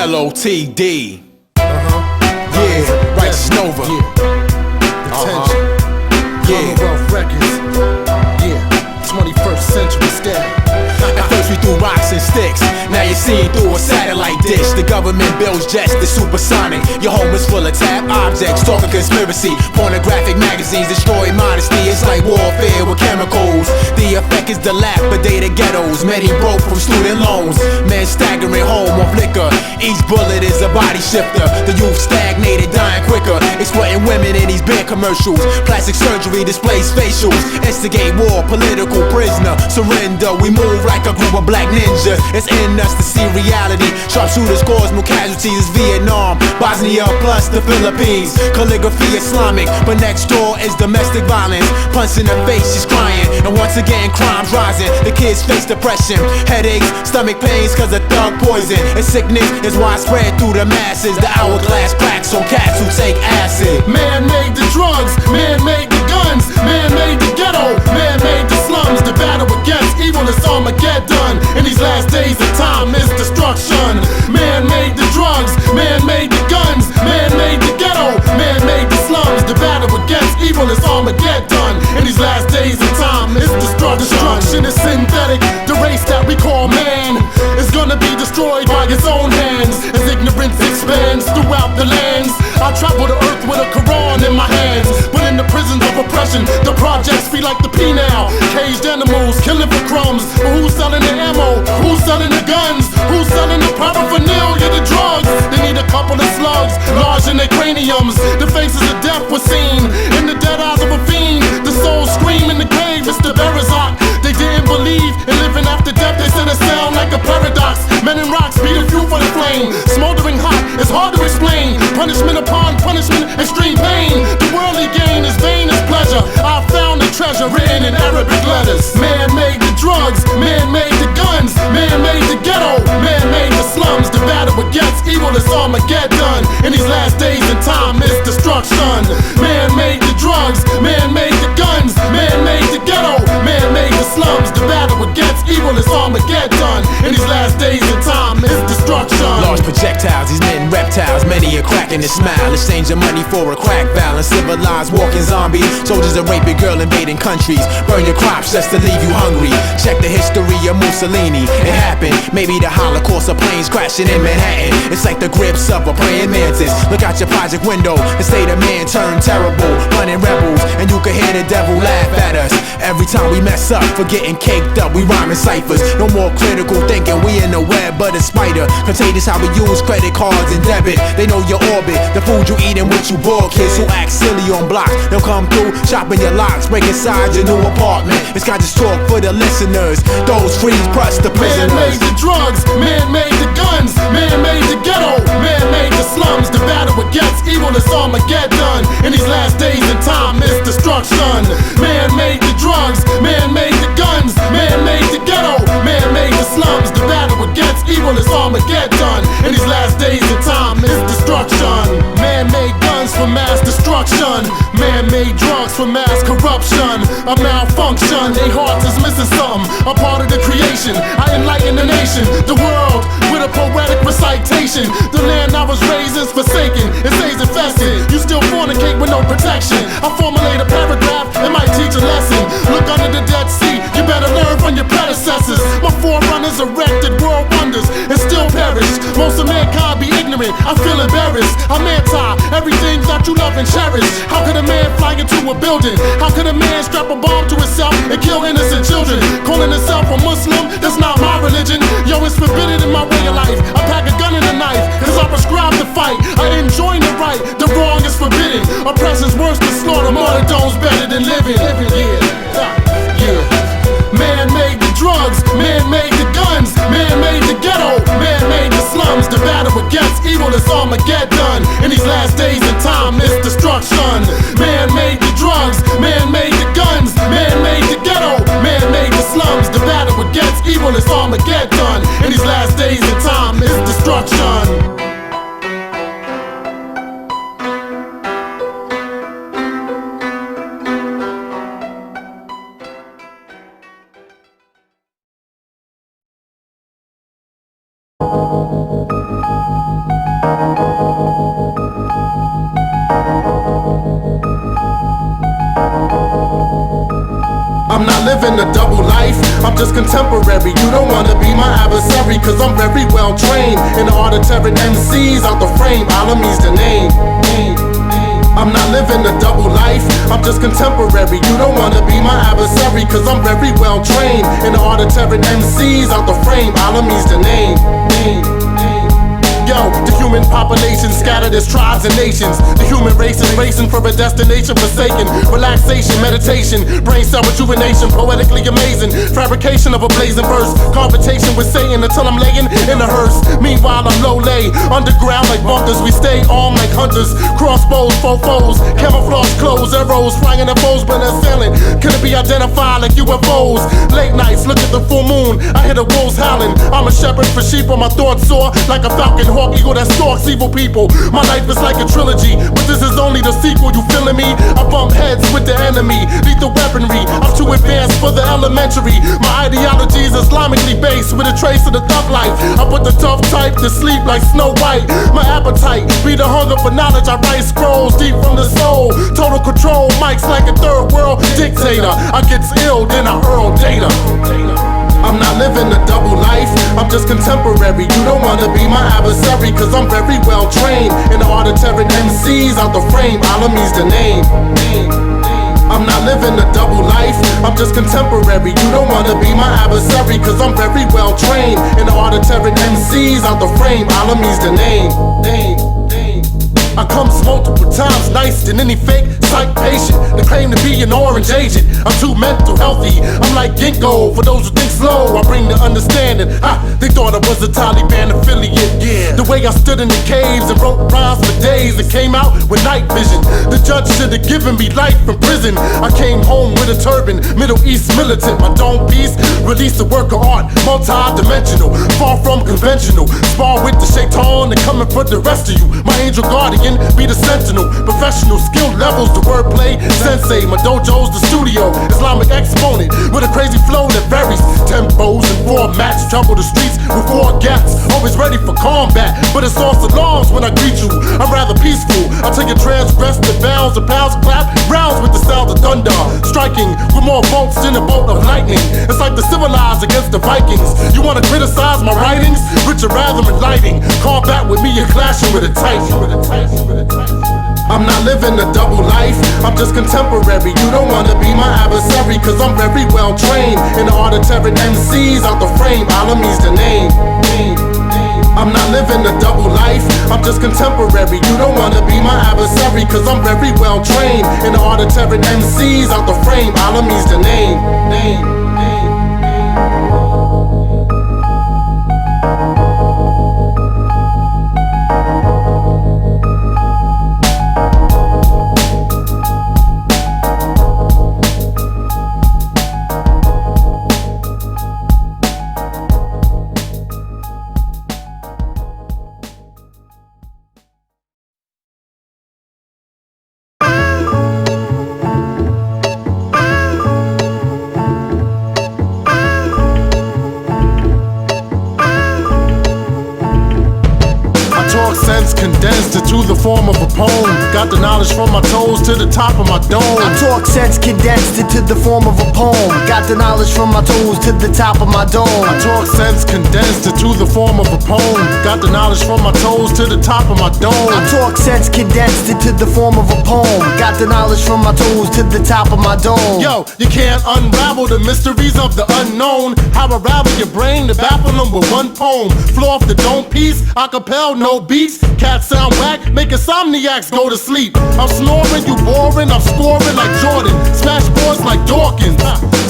LOTD. Yeah, Righteous Nova. Attention. Commonwealth Records. Yeah, 21st century style. At first we threw rocks and sticks, now you're seeing through a satellite dish. The government builds jets, the supersonic. Your home is full of tap objects, talking conspiracy. Pornographic magazines destroy modesty. It's like warfare with chemicals. The effect is dilapidated ghettos. Many broke from student loans. Men staggering home off liquor. Each bullet is a body shifter. The youth stagnated, dying quicker. Exploiting women in these beer commercials. Plastic surgery displays facials. Instigate war, political prisoner. Surrender, we move like a group of black ninjas. It's in us to see reality. Sharpshooters cause more casualties. It's Vietnam, Bosnia plus the Philippines. Calligraphy Islamic, but next door is domestic violence. Punch in the face, she's crying. And once again crime's rising. The kids face depression, headaches, stomach pains cause of thug poison. And sickness is widespread through the masses. The hourglass cracks on cats who take acid. Man made the drugs, man made the guns, man made the ghetto, man made the slums. The battle against evil is Armageddon. In these last days of time is destruction. Man made the drugs, man made the guns, man made the ghetto, man made the slums. The battle against evil is Armageddon. In these last days of time is destruction. Destruction is synthetic. The race that we call man is gonna be destroyed by its own hands. As ignorance expands throughout the lands, I travel the earth with a Quran in my hands. But in the prisons of oppression, the projects feel like the penal. Caged animals killing for crumbs. But who's selling the ammo? Who's selling the guns? Who's selling the paraphernalia, the drugs? They need a couple of slugs lodged in their craniums. The faces of death were seen in the dead eyes of a fiend. The souls scream in the grave, Mr. Berazak. They didn't believe in living after death. They said it sound like a paradox. Men in rocks beat a fuel for the flame. Smoldering hot, it's hard to explain. Punishment upon punishment, extreme pain. The worldly gain is vain as pleasure. I found the treasure written in Arabic letters. Man made the drugs, man made the guns, man made the ghetto, man made the slums. The battle against evil is Armageddon. In these last days and time is destruction. Man made the drugs, man made the guns, man made the ghetto, man made the slums. The battle against evil is Armageddon. In these last days and time is destruction. Large projectiles, these men reptiles. Many are cracking a smile, exchanging money for a crack balance. Civilized walking zombies, soldiers are raping girl invading countries. Burn your crops just to leave you hungry. Check the history of Mussolini. It happened, maybe the Holocaust of planes crashing in Manhattan. It's like the grips of a praying mantis. Look out your project window, the state of man turned terrible. Running rebels, and you can hear the devil laugh at us. Every time we mess up, forgetting caked up, we rhyming ciphers. No more critical thinking, we in the web but a spider. Contagious how we use credit cards and debit. They know your orbit, the food you eat and what you bought. Kids who act silly on blocks, they'll come through, shopping your locks, break inside your new apartment. It's got just talk for the listeners, those freeze plus the prisoners. Man made the drugs, man made the guns, man made the ghetto, man made the slums. The battle against evil is Armageddon. In these last days and time is destruction. Man made the drugs, man made the guns, man made the ghetto, man made the slums. The battle against evil is Armageddon. In these last days and time is destruction. Man made guns for mass destruction. Man made drugs for mass corruption. A malfunction, their hearts is missing something. A part of the creation, I enlighten the nation. The world with a poetic recitation. The land I was raised is forsaken, it stays infested. You still fornicate with no protection. I formulate a paragraph, it might teach a lesson. Look under the Dead Sea, you better learn from your predecessors. My forerunners erected world wonders and still perish. Most of mankind be ignorant, I feel embarrassed. I'm anti everything that you love and cherish. How could a man fly into a building? How could a man strap a bomb to himself and kill innocent children? Calling himself a Muslim, that's not my religion. Yo, it's forbidden in my way of life. I pack a gun and a knife, cause I prescribe the fight. I enjoy the right, the wrong is forbidden. Oppression's worse than slaughter, martyrdom's better than living. Yeah. Man made the drugs, man made the guns, man made the ghetto, man made the slums. The battle against evil is Armageddon. In these last days and time is destruction. Man made the drugs, man made the guns, man made the ghetto, man made the slums. The battle against evil is Armageddon. In these last days and time is destruction. just contemporary. You don't wanna be my adversary, cause I'm very well trained in the art of tearing MCs out the frame. Al-Amin's the name. I'm not living a double life, I'm just contemporary. You don't wanna be my adversary, cause I'm very well trained in the art of tearing MCs out the frame. Al-Amin's the name. Yo, the human population scattered as tribes and nations. The human race is racing for a destination forsaken. Relaxation, meditation, brain cell rejuvenation, poetically amazing. Fabrication of a blazing verse, confrontation with Satan until I'm laying in a hearse. Meanwhile I'm low lay, underground like bunkers. We stay armed like hunters, crossbows, foes, camouflage clothes, arrows flying at foes but assailing. Couldn't be identified like UFOs. Late nights, look at the full moon, I hear the wolves howling. I'm a shepherd for sheep, on my thoughts soar like a falcon hawk eagle that stalks evil people. My life is like a trilogy, but this is only the sequel, you feeling me? I bump heads with the enemy, lethal weaponry. I'm too advanced for the elementary. My ideology is Islamically based with a trace of the thug life. I put the tough type to sleep like Snow White. My appetite be the hunger for knowledge. I write scrolls deep from the soul. Total control, mics like a third world dictator. I get ill, then I hurl data. I'm not living a double life, I'm just contemporary. You don't wanna be my adversary, cause I'm very well trained in the art of tearing MCs out the frame. Al-Amin's the name. I'm not living a double life, I'm just contemporary. You don't wanna be my adversary, cause I'm very well trained in the art of tearing MCs out the frame. Al-Amin's the name. I come multiple times, nice than any fake psych patient that claim to be an orange agent. I'm too mental healthy, I'm like ginkgo. For those who think slow, I bring the understanding. They thought I was a Taliban affiliate. The way I stood in the caves and wrote rhymes for days and came out with night vision. The judge should have given me life in prison. I came home with a turban, Middle East militant. My dome piece released a work of art, multi-dimensional, far from conventional. Spar with the shaitan and coming for the rest of you. My angel guardian be the sentinel. Professional skill levels, the wordplay sensei. My dojo's the studio, Islamic exponent with a crazy flow that varies. Tempos and formats, trouble the streets with 4 gaps. Always ready for combat, but it's false alarms when I greet you. I'm rather peaceful, I take a transgress the bounds of pounds clap rounds with the sound of thunder, striking with more bolts than a bolt of lightning. It's like the civilized against the Vikings. You wanna criticize my writings? Richard rather enlightening. Combat with me, you're clashing with a titan. I'm not living a double life, I'm just contemporary. You don't wanna be my adversary, cause I'm very well trained in the art of tearing MCs out the frame. Al-Amin's the name. I'm not living a double life, I'm just contemporary. You don't wanna be my adversary, cause I'm very well trained in the art of tearing MCs out the frame. Al-Amin's the name. Condensed into the form of a poem. Got the knowledge from my toes to the top of my dome. I talk sense condensed into the form of a poem. Got the knowledge from my toes to the top of my dome. I talk sense condensed into the form of a poem. Got the knowledge from my toes to the top of my dome. I talk sense condensed into the form of a poem. Got the knowledge from my toes to the top of my dome. Yo, you can't unravel the mysteries of the unknown. How I ravel your brain to baffle them with one poem. Flow off the dome piece, acapella, no beats. Cats sound whack, make insomniacs go to sleep. I'm snoring, you boring, I'm scoring like Jordan. Smash boards like Dawkins.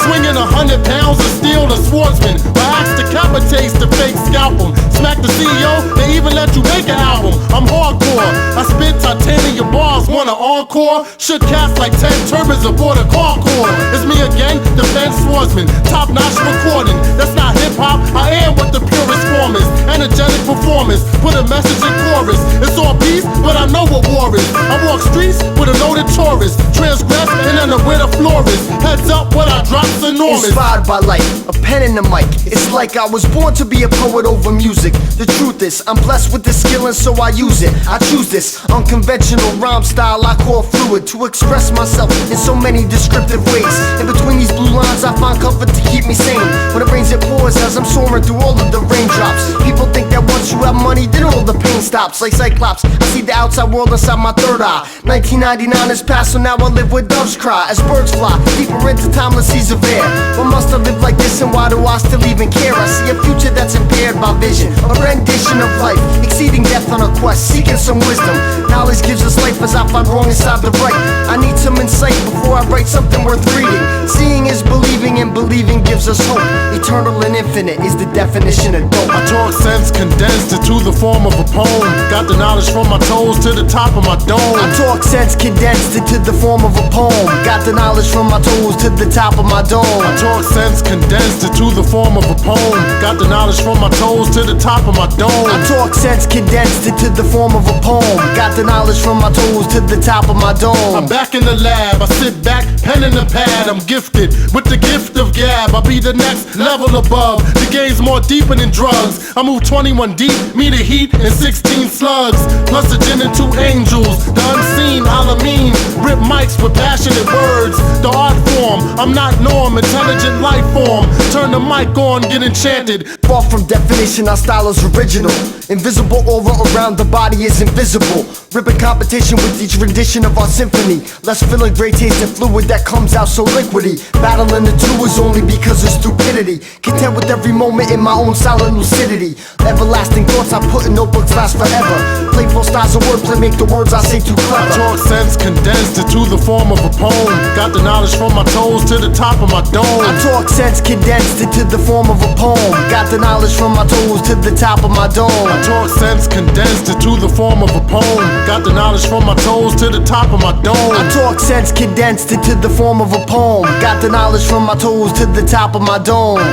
Swinging 100 pounds of steel, a swordsman. My axe decapitates the fake scalp 'em. Smack the CEO, they even let you make an album. I'm hardcore, I spit titanium bars, want an encore. Should cast like 10 turbines aboard a Concorde. It's me again, the Ben Swordsman. Top notch recording, that's not hip hop, I am what the purest form is. Energetic performance, put a message in chorus. It's all peace, but I know what war is. I walk streets with a loaded Taurus. Transgress and then with a florist. Heads up, what I drop's enormous. performance. Inspired by life, a pen and a mic. It's like I was born to be a poet over music. The truth is, I'm blessed with this skill and so I use it. I choose this unconventional rhyme style I call fluid to express myself in so many descriptive ways. In between these blue lines I find comfort to keep me sane. When it rains it pours as I'm soaring through all of the raindrops. People think that once you have money then all the pain stops. Like Cyclops, I see the outside world inside my third eye. 1999 is past, so now I live where doves cry as birds fly deeper into timeless seas of air. Why must I live like this and why do I still even care? I see a future that's impaired by vision, a rendition of life, exceeding death on a quest, seeking some wisdom. Knowledge gives us life as I find wrong inside the right. I need some insight before I write something worth reading. Seeing is believing and believing gives us hope. Eternal and infinite is the definition of dope. I talk sense condensed into the form of a poem. Got the knowledge from my toes to the top of my dome. I talk sense condensed into the form of a poem. Got the knowledge from my toes to the top of my dome. I talk sense condensed into the form of a poem. Got the knowledge from my toes to the top of my dome. I talk sense condensed into the form of a poem. Got the knowledge from my toes to the top of my dome. I'm back in the lab, I sit back, pen in the pad. I'm gifted with the gift of gab. I'll be the next level above. The game's more deeper than drugs. I move 21 deep, me the heat and 16 slugs. Plus a gin and 2 angels. The unseen Al-Amin, rip mics with passionate words. The art form, I'm not norm, intelligent life form. Turn the mic on, get enchanted. Far from definition, our style is original. Invisible aura around the body is invisible. Ripping competition with each rendition of our symphony. Less feeling great taste and fluid that comes out so liquidy. Battling the two is only because of stupidity. Content with every moment in my own silent lucidity. Everlasting thoughts I put in notebooks last forever. Playful styles of wordplay make the words I say too I clever. talk sense condensed into the form of a poem. Got the knowledge from my toes to the top of my dome. I talk sense condensed into the form of a poem. Got the knowledge from my toes to the top of my dome. I talk sense condensed into the form of a poem. Got the knowledge from my toes to the top of my dome. I talk sense condensed into the form of a poem. Got the knowledge from my toes to the top of my dome.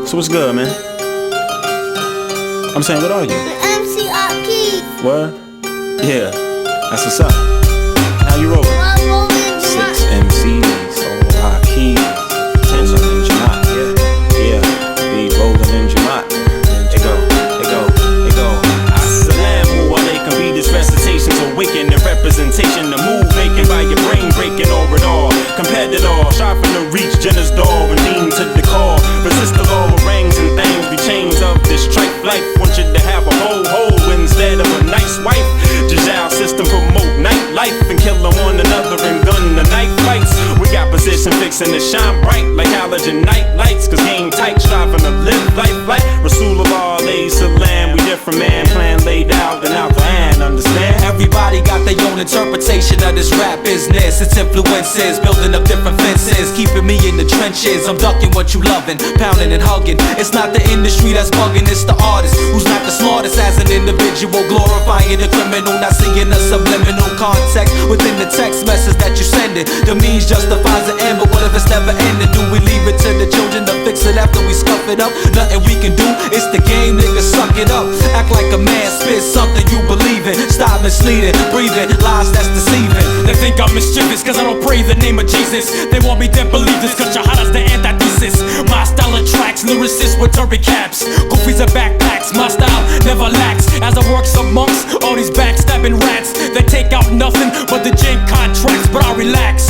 So what's good, man? I'm saying, what are you? MC Keys. What? Yeah, that's what's up. How you rolling? I'm rolling 6 MCs, all high keys, 10 in Jamaica. Yeah, be rolling in Jamaica. They go. Assalamu alaikum, be this recitation to awaken the representation, the move making by your brain breaking over it all. Compared it all, shot from the reach, Jenna's door, and lean to the call. Resist the law of rings and things, be chains of this tripe life. Want you to have a whole instead of a nice wife. Jajal system promote nightlife and killing one another and gun the night fights. We got position fixing to shine bright like halogen night lights. Cause game tight, striving to live life like Rasulullah alayhi salam. We different man, plan laid out in Al-Amin, understand? Everybody got their own interpretation of this rap business. Its influences, building up different fences, keeping me in the trenches. I'm ducking what you loving, pounding and hugging. It's not the industry that's bugging, it's the artist who's not the smartest as an individual, glorifying the criminal, not seeing a subliminal context within the text message that you sending. The means justifies the end, but what if it's never ending? Do we leave it to the children to fix it after we scuff it up? Nothing we can do, it's the game, nigga, suck it up. Act like a man, spit something you believe in. Stop misleading, breathing, lies that's deceiving. They think I'm mischievous cause I don't pray the name of Jesus. They want me to believe this cause Shahada's the antithesis. My style attracts lyricists with turban caps, goofies and backpacks. My style never lacks as I work amongst all these backstabbing rats that take out nothing but the gin contracts. But I relax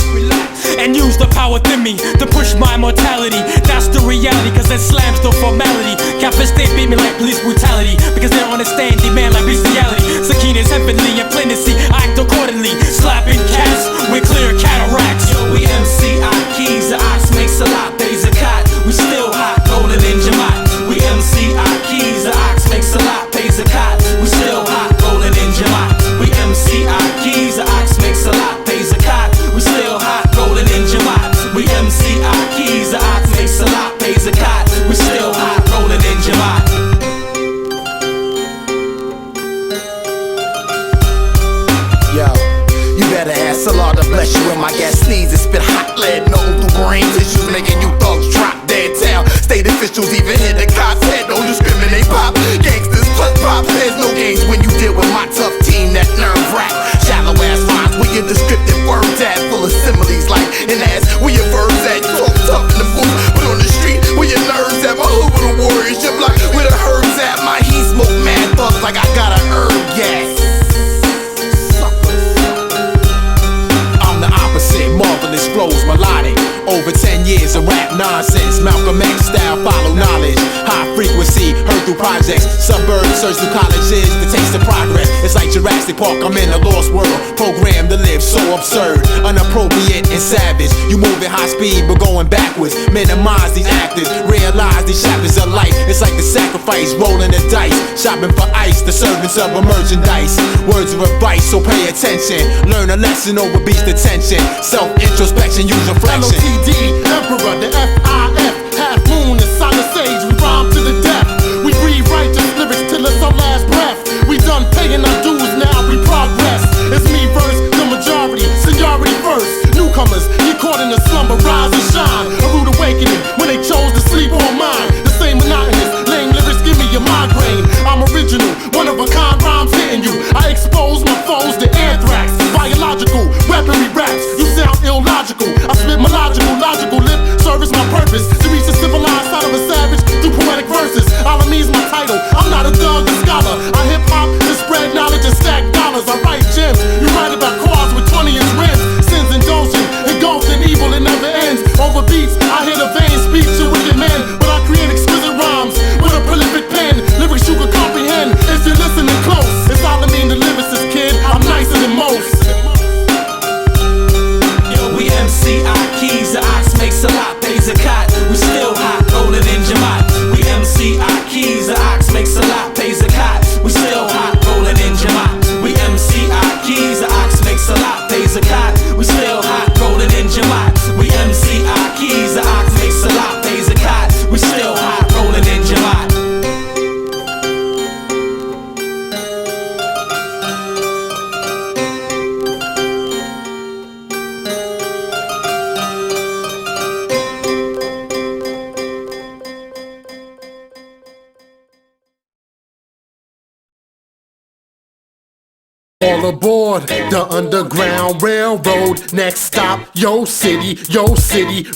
and use the power within me to push my mortality. That's the reality cause it slams the formality. Campus they beat me like police brutality because they don't understand demand like bestiality. Sakina's heavenly and plenty, I act accordingly, slapping cats with clear cataracts. Yo, we MC Keys, the ox makes a lot, pays a cot. We still hot, rolling in Jamaica. We MC Keys, the ox makes a lot, pays a cot. We still hot, rolling in Jamaica. We MC Keys, the ox makes a lot, pays a cot. We still hot, rolling in Jamaica. We MC Keys, the ox makes a lot, pays a cot. We still hot, rolling in Jamaica. Yo, you better ask Allah to bless you when my gas sneeze and spit hot lead. No through brain tissues making you thugs drop dead tail. State officials even hit the cops head. Don't discriminate, pop. There's no games when you deal with my tough team that nerve rap. Shallow ass rhymes where your descriptive words at, full of similes like an ass where your verbs at. You talk tough in the booth, but on the street where your nerves at. My hood with the warriors, your block where the herbs at. My heat smoke mad thugs like I got a herb gas. I'm the opposite, marvelous flows, melodic. Over 10 years of rap nonsense. Malcolm X style, follow knowledge. High frequency, heard through projects. Suburbs, search through colleges. The taste of progress. It's like Jurassic Park, I'm in a lost world. Programmed to live so absurd, inappropriate and savage. You move at high speed but going backwards. Minimize these actors, realize these chapters of life. It's like the sacrifice, rolling the dice. Shopping for ice, the servants of a merchandise. Words of advice, so pay attention. Learn a lesson over beats attention. Self-introspection, use reflection. LOTD, Emperor, the FIF, half moon and solid sage, we rhyme to the death. We breathe righteous lyrics till it's our last breath. We done paying our dues, now we progress. It's me verse, the majority, seniority first. Newcomers, get caught in the slumber, rise and shine. A rude awakening when they chose to sleep on mine. The same monotonous, lame lyrics give me a migraine. I'm original, one of a kind rhymes hitting you. I expose my foes to anthrax, biological, weaponry raps. You sound illogical. I spit melodical, logical lip service my purpose to reach the civilized side of a savage through poetic verses. Al-Amin's my title. I'm not a thug, a scholar. I hip hop to spread knowledge and stack dollars. I write gems. You write about cars with 20-inch rims. Sins indulgent, engulfed in evil, it never ends. Over beats, I hear the vain speech to wicked men, but I create exquisite rhymes with a prolific pen. Lyrics you can comprehend if you're listening close. It's Al-Amin, the lyricist kid. I'm nicer than most. We MC keys, the ox makes a lot, pays a cot. We still hot, rolling in Jamaat. We MC keys, the ox makes a lot, pays a cot. We still hot, rolling in Jamaat. We MC keys, the ox makes a lot, pays a cot. We still hot, rolling in Jamaat. We MC keys, the ox makes a lot, pays a cot. We still hot, rolling in Jamaat. All aboard the Underground Railroad. Next stop, yo city,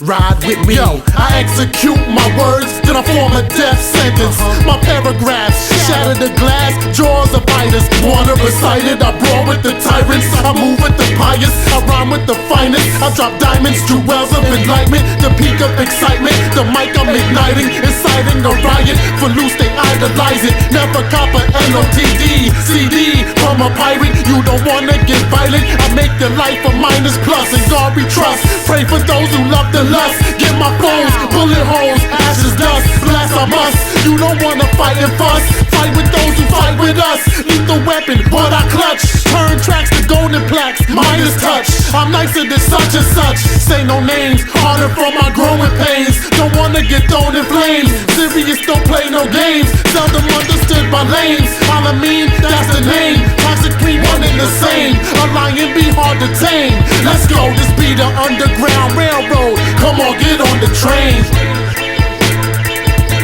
ride with me. Yo, I execute my words, then I form a death sentence. My paragraphs shatter the glass, jaws of fighters. Wanna recite it, I brawl with the tyrants. I move with the pious, I rhyme with the finest. I drop diamonds, jewels of enlightenment. The peak of excitement, the mic I'm igniting. Inciting a riot, for loose they idolize it. Never cop a NOTD, CD from a pirate. You don't wanna get violent, I make the life a minus plus. And God we trust, pray for those who love the lust. Get my foes, bullet holes, ashes, dust. Blast I must, you don't wanna fight and fuss. Fight with those who fight with us. Lethal weapon, but I clutch. Turn tracks to golden plaques, minus touch. I'm nicer than such and such. Say no names, harder for my growing pains. Don't wanna get thrown in flames. Serious, don't play no games. Seldom understood by lames. Al-Amin, that's the name. Toxic queen, one and the same. A lion be hard to tame. Let's go, this be the Underground Railroad. Come on, get on the train.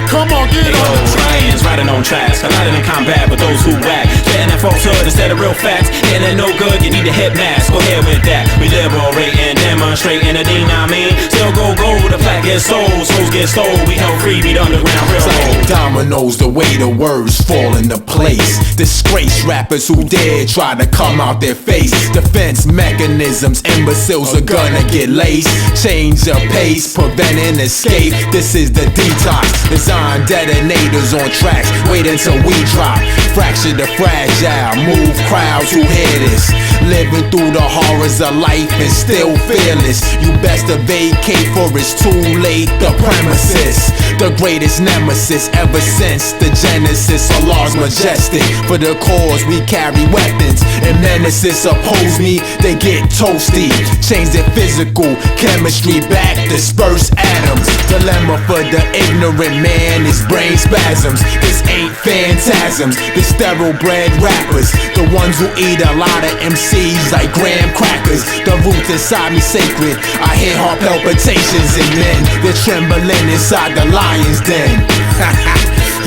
Come on, get on the train. Riding on tracks, colliding in combat with those who whack. Getting that falsehood instead of real facts. Getting it no good, you need a hit mask. Go ahead with that. We liberating, demonstrating the D-I-mean. Still go gold, the flag gets sold. Souls get stole, we held free, be the Underground Railroad. Like dominoes, the way the words fall into place. Disgrace rappers who dare try to come out their face. Defense mechanisms, imbeciles are gonna get laced. Change the pace, preventing escape. This is the detox. Design detonators on tracks. Wait until we drop. Fracture the fragile. Move crowds who hear this. Living through the horrors of life and still fearless. You best to vacate for it's too late. The premises, the greatest nemesis ever since the genesis. Allah's majestic. For the cause we carry weapons. And menaces oppose me, they get toasty. Change their physical chemistry back. Disperse atoms. Dilemma for the ignorant man is brain spasms. This ain't phantasms. The sterile bred rappers, the ones who eat a lot of MCs like graham crackers. The roots inside me sacred. I hear heart palpitations in men. They're trembling inside the lion's den.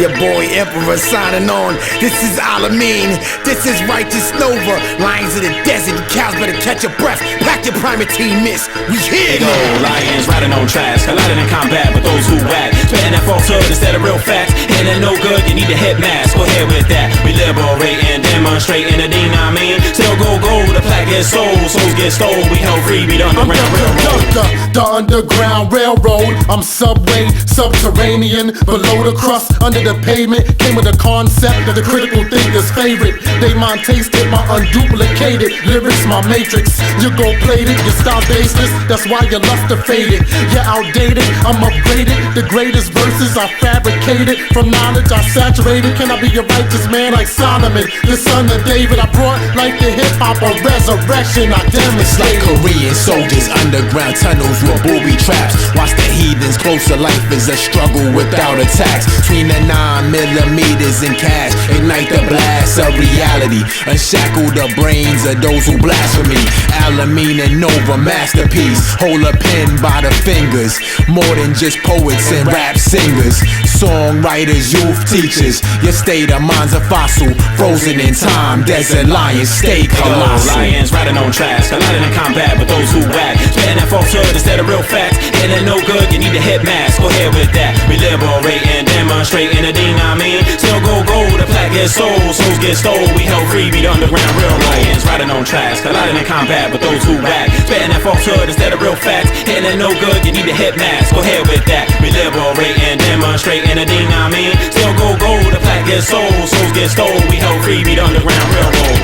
Your boy Emperor signing on. This is Al-Amin. This is Righteous Nova. Lions of the desert, you cows better catch your breath. Pack your primatine mist. We here. They go, lions riding on tracks, colliding in combat with those who whack. Spitting that falsehood instead of real facts. And it no good, you need a hit mask. Go ahead with that. We liberate and demonstrate in the Al-Amin. Still go gold, the plaque is sold. Souls get stole, we held free, beat underground railroad. The Underground Railroad. I'm subway, subterranean, below the crust, under the pavement. Came with a concept of the critical thinker's favorite. They mind tasted my unduplicated lyrics, my matrix. You go plated, your style baseless. That's why your luster faded. You're outdated, I'm upgraded. The greatest verses I fabricated. From knowledge I saturated. Can I be a righteous man like Solomon, the son of David? I brought life to hip hop, a resurrection I It's like demonstrated. Korean soldiers, underground tunnels with booby traps. Watch the heathens, closer life is a struggle without attacks. Between the 9mm and cash, ignite the blast of reality. Unshackle the brains of those who blaspheme. Al-Amin and Nova, masterpiece. Hold a pen by the fingers. More than just poets and rap singers. Songwriters, youth teachers. Your state of mind's a fossil, frozen in time. Desert lions, stay colossal. Lions riding on tracks, colliding in combat with those who whack. Spitting that falsehood instead of real facts. And it no good, you need a hit mask. Go ahead with that. We liberate and demonstrate in the Al-Amin. Still go gold, the plaque is sold. Souls get stole, we held free, beat underground railroad. Lions riding on tracks, colliding in combat with those who whack. Spitting that falsehood instead of real facts. And it no good, you need a hit mask. Go ahead with that. We liberate and demonstrate in the Al-Amin. Still go gold, the plaque is sold. Souls get stole, we held free, beat underground railroad.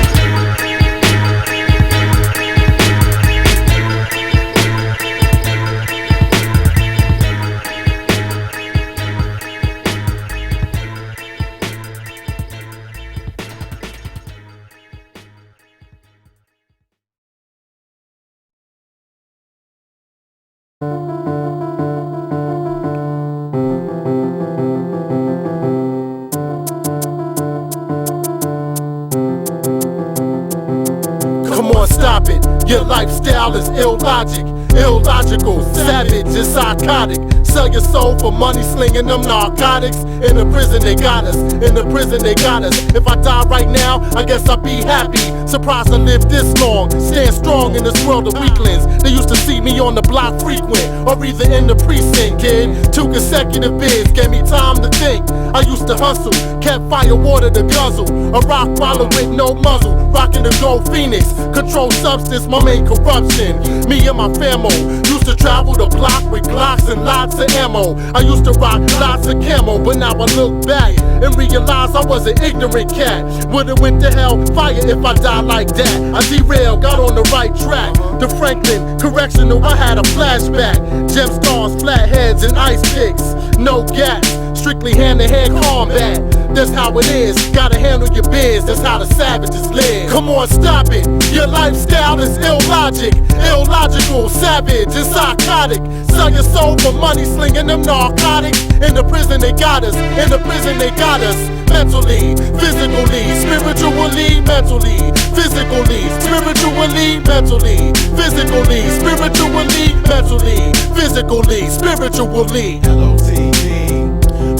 Come on, stop it. Your lifestyle is illogic, illogical, savage, and psychotic. Sell your soul for money, slinging them narcotics. In the prison they got us, in the prison they got us. If I die right now, I guess I'll be happy. Surprised I lived this long, stand strong in this world of weaklings. They used to see me on the block frequent, or either in the precinct, kid. 2 consecutive bids gave me time to think. I used to hustle, kept fire water to guzzle. A rock wallet with no muzzle, rocking the gold phoenix. Control substance, my main corruption. Me and my famo used to travel the block with Glocks and lots of ammo. I used to rock lots of camo, but now I look back and realize I was an ignorant cat. Would've went to hell fire if I died like that. I derailed, got on the right track. The Franklin Correctional, I had a flashback. Gem stars, flatheads, and ice picks. No gas, strictly hand-to-hand combat. That's how it is, gotta handle your biz. That's how the savages live. Come on, stop it. Your lifestyle is illogic, illogical, savage, and psychotic. Sell your soul for money, slinging them narcotics. In the prison they got us, in the prison they got us. Mentally, physically, spiritually, mentally, physically, spiritually, mentally, physically, spiritually, mentally, physically, spiritually. LOTD.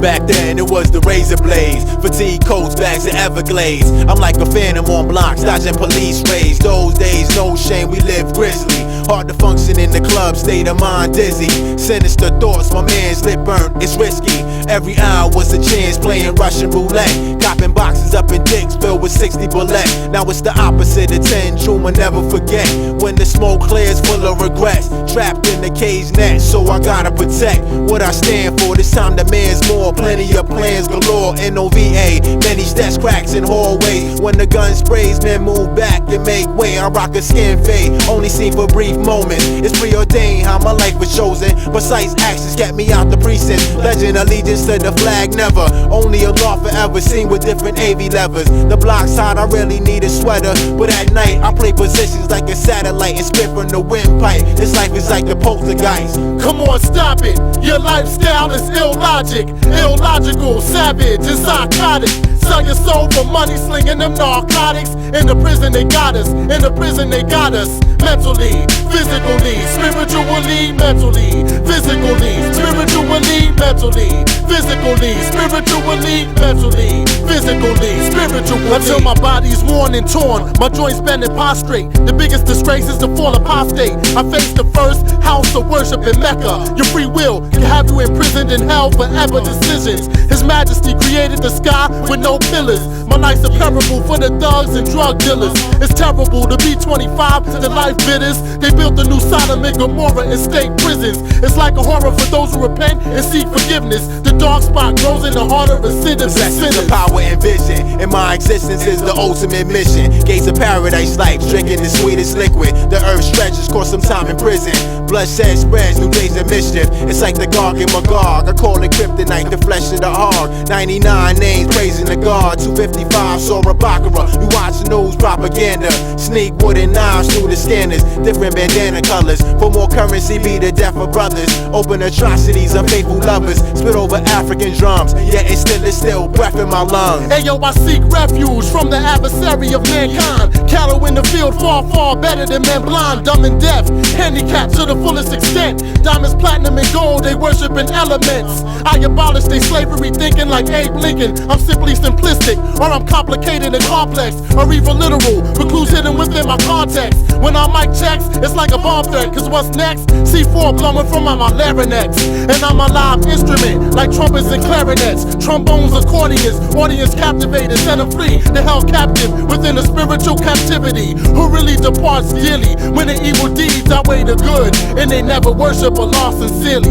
Back then it was the razor blades, fatigue coats, bags of Everglades. I'm like a phantom on blocks, dodging police raids. Those days, no shame, we lived grisly. Hard to function in the club, state of mind dizzy. Sinister thoughts, my man's lip burnt, it's risky. Every hour was a chance, playing Russian roulette. Copping boxes up in dicks filled with 60 bullet. Now it's the opposite of 10 June, I'll never forget. When the smoke clears full of regrets. Trapped in the cage net, so I gotta protect what I stand for. This time demands more, plenty of plans galore. NOVA, many stats, cracks in hallways. When the gun sprays, men move back and make way. I rock a skin fade, only seen for brief moments. It's preordained how my life was chosen. Precise actions kept me out the precinct. Legend, allegiance to the flag, never. Only a law forever, seen with different AV levers. The block's hot, I really need a sweater. But at night, I play positions like a satellite and spit from the windpipe. This life is like the poltergeist. Come on, stop it. Your lifestyle is illogic, illogical, savage, and psychotic. Sell your soul for money, slinging them narcotics. In the prison they got us, in the prison they got us. Mentally, physically, spiritually, mentally, physically, spiritually, mentally, physically, spiritually, mentally, physically, spiritually. Until my body's worn and torn, my joints bend and prostrate. The biggest disgrace is to fall apostate. I face the first house of worship in Mecca. Your free will can have you imprisoned in hell forever. Decisions. His Majesty created the sky with no pillars. My life's a parable for the thugs and drug dealers. It's terrible to be 25 to life bitters. They built a new Sodom and Gomorrah in state prisons. It's like a horror for those who repent and seek forgiveness. The dark spot grows in the heart of recidivists. Possesses the power and vision, and my existence is the ultimate mission. Gates of paradise life, drinking the sweetest liquid. The earth stretches, course some time in prison. Bloodshed spreads, new days of mischief. It's like the Gog and Magog. I call it kryptonite, the flesh of the hog. 99 names praising the God. 255 saw a baccarat. You watch the news propaganda. Sneak wooden knives through the scanners. Different bandana colors. For more currency be the death of brothers. Open atrocities of faithful lovers. Spit over African drums. Yet it's still breath in my lungs. Hey yo, I seek refuge from the adversary of mankind. Cattle in the field far, far better than men blind, dumb and deaf, handicapped to the fullest extent. Diamonds, platinum, and gold, they worship in elements. I abolish their slavery thinking like Abe Lincoln. I'm simply simplistic, or I'm complicated and complex, or even literal, recluse hidden within my context. When our mic checks, it's like a bomb threat, cause what's next? C4 blowing from my larynx. And I'm a live instrument, like trumpets and clarinets, trombones, accordions, audience captivated, set them free, the hell captive within a spiritual captivity. Who really departs dearly when the evil deeds outweigh the good, and they never worship Allah sincerely.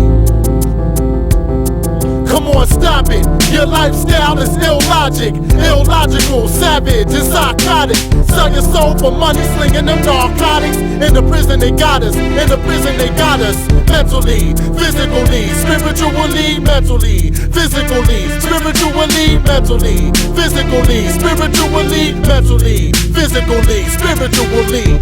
Come on, stop it. Your lifestyle is illogic, illogical, savage, and psychotic. Sell your soul for money, slinging them narcotics. In the prison they got us, in the prison they got us. Mentally, physically, spiritually, mentally, physically, spiritually, mentally, physically, spiritually, mentally, physically, spiritually.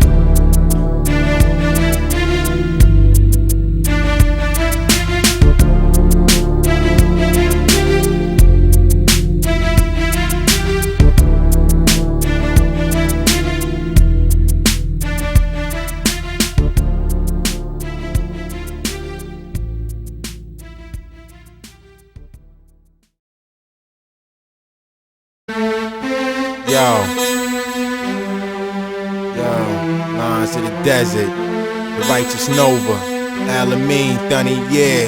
Yo, lines of the desert, the righteous Nova, Al-Amin, Thunny, yeah,